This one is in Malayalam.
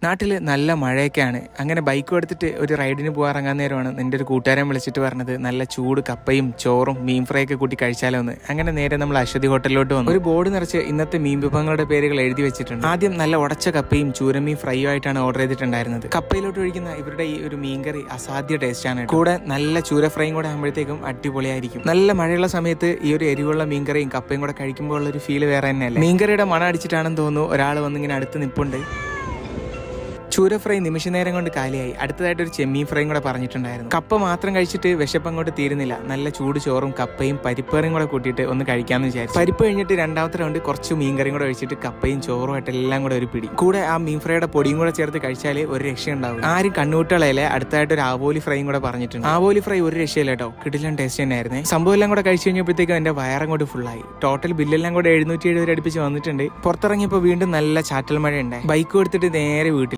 നാട്ടിൽ നല്ല മഴയൊക്കെയാണ്. അങ്ങനെ ബൈക്കും എടുത്തിട്ട് ഒരു റൈഡിന് പോകാറങ്ങാൻ നേരമാണ് എൻ്റെ ഒരു കൂട്ടുകാരൻ വിളിച്ചിട്ട് പറഞ്ഞത് നല്ല ചൂട് കപ്പയും ചോറും മീൻ ഫ്രൈ ഒക്കെ കൂട്ടി കഴിച്ചാലോ എന്ന്. അങ്ങനെ നേരെ നമ്മൾ അശ്വതി ഹോട്ടലിലോട്ട് വന്നു. ഒരു ബോർഡ് നിറച്ച് ഇന്നത്തെ മീൻ വിഭവങ്ങളുടെ പേരുകൾ എഴുതി വെച്ചിട്ടുണ്ട്. ആദ്യം നല്ല ഉടച്ച കപ്പയും ചൂരമീൻ ഫ്രൈയും ആയിട്ടാണ് ഓർഡർ ചെയ്തിട്ടുണ്ടായിരുന്നത്. കപ്പയിലോട്ട് ഒഴിക്കുന്ന ഇവരുടെ ഈ ഒരു മീൻകറി അസാധ്യ ടേസ്റ്റ് ആണ്. കൂടെ നല്ല ചൂര ഫ്രൈയും കൂടെ ആകുമ്പോഴത്തേക്കും അടിപൊളിയായിരിക്കും. നല്ല മഴയുള്ള സമയത്ത് ഈ ഒരു എരിവുള്ള മീൻകറിയും കപ്പയും കൂടെ കഴിക്കുമ്പോൾ ഉള്ള ഒരു ഫീല് വേറെ തന്നെയല്ലേ. മീൻകറിയുടെ മണം അടിച്ചിട്ടാണെന്ന് തോന്നുന്നു ഒരാൾ വന്നിങ്ങനെ അടുത്ത് നിൽപ്പുണ്ട്. ചൂര ഫ്രൈ നിമിഷ നേരം കൊണ്ട് കാലിയായി. അടുത്തതായിട്ട് ഒരു ചെമ്മീൻ ഫ്രൈയും കൂടെ പറഞ്ഞിട്ടുണ്ടായിരുന്നു. കപ്പ മാത്രം കഴിച്ചിട്ട് വിശപ്പ് അങ്ങോട്ട് തീരുന്നില്ല. നല്ല ചൂട് ചോറും കപ്പയും പരിപ്പേറിയും കൂടെ കൂട്ടിയിട്ട് ഒന്ന് കഴിക്കാമെന്ന് വിചാരിച്ചു. പരിപ്പ് കഴിഞ്ഞിട്ട് രണ്ടാമത്തെ റൗണ്ട് കുറച്ച് മീൻകറിയും കൂടെ കഴിച്ചിട്ട് കപ്പയും ചോറും ആയിട്ട് എല്ലാം കൂടെ ഒരു പിടി. കൂടെ ആ മീൻ ഫ്രൈയുടെ പൊടിയും കൂടെ ചേർത്ത് കഴിച്ചാൽ ഒരു രക്ഷയുണ്ടാവും. ആരും കണ്ണൂട്ടുകളയിലെ അടുത്തായിട്ട് ഒരു ആവോലി ഫ്രൈയും കൂടെ പറഞ്ഞിട്ടുണ്ട്. ആവോലി ഫ്രൈ ഒരു രക്ഷയില്ല കേട്ടോ, കിടിലൻ ടേസ്റ്റ് തന്നെയായിരുന്നേ. സംഭവം എല്ലാം കൂടെ കഴിച്ചു കഴിഞ്ഞപ്പോഴത്തേക്കും എന്റെ വയറങ്ങോട്ട് ഫുള്ളായി. ടോട്ടൽ ബില്ലെല്ലാം കൂടെ 770 അടുപ്പിച്ച് വന്നിട്ടുണ്ട്. പുറത്തിറങ്ങിയപ്പോൾ വീണ്ടും നല്ല ചാറ്റൽ മഴ ഉണ്ടായി. ബൈക്ക് എടുത്തിട്ട് നേരെ വീട്ടിൽ